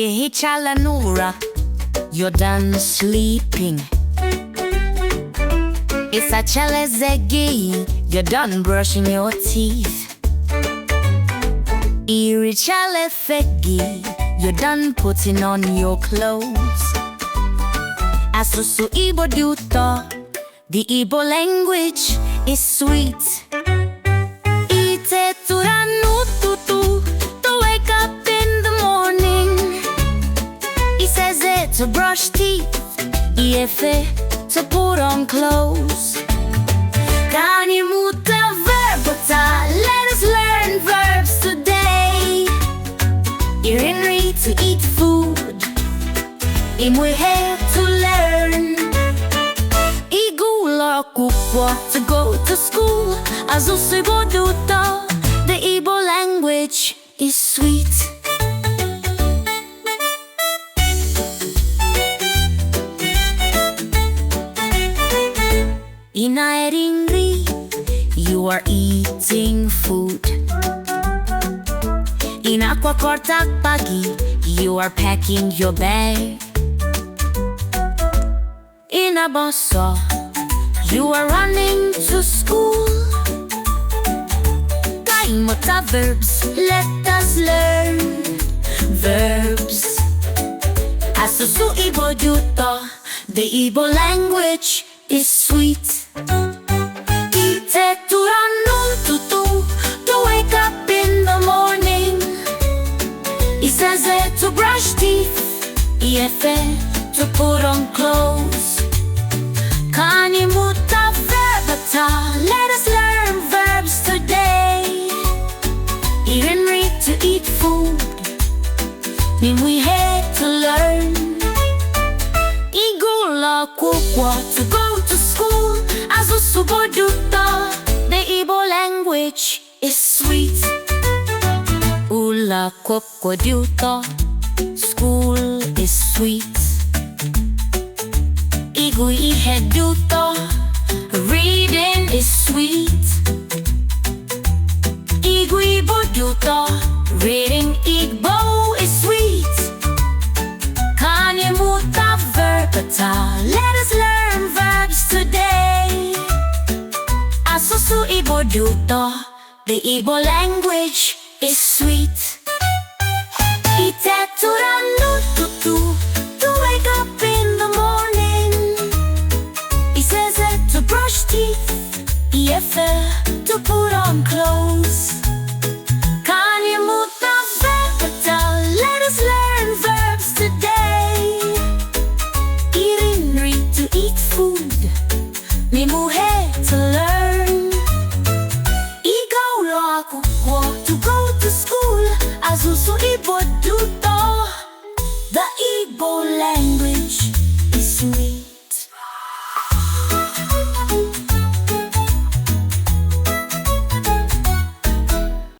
Chalanura, you're done sleeping. Isa Chalezegi, you're done brushing your teeth. Iri Chalefegi, you're done putting on your clothes. Asusu Igbo Duto, the Igbo language is sweet. Ite turanu tutu, to wake up in the morning. He says it to brush teeth, Iefe to put on clothes. Kani muta verbata, let us learn verbs today. Irinri to eat food, Imwe to learn. Igula kukwa to go to school. Azusibo duta, the Igbo language is sweet. Inairingri, you are eating food. Inakwakortak pagi, you are packing your bag. Inaboso, you are running to school. Kaimota verbs, let us learn verbs. Asusu Igbo Duto, the Igbo language is sweet. Ite turanu tutu, to wake up in the morning. He says it to brush teeth, Iefe to put on clothes. Kani muta verbata, let us learn verbs today. Irinri to eat food, Nimwe to learn. Igula kukwa to go to school. Azusubo duta, the Igbo language is sweet. Ula kukwa duta, school is sweet. Igu ihe duta, reading is sweet. Igu Igbo duta, reading Igbo is sweet. Kani muta verbata, let us learn verbs today. Asusu Igbo Duto, the Igbo language is sweet. Ite turanu tutu, to wake up in the morning. He says it to brush teeth, Iefe to put on clothes. Kani muta verbata, let us learn verbs today. Irinri to eat food, Mimuhe to learn. Igula kukwa to go to school. Azusu Igbo Duto, the Igbo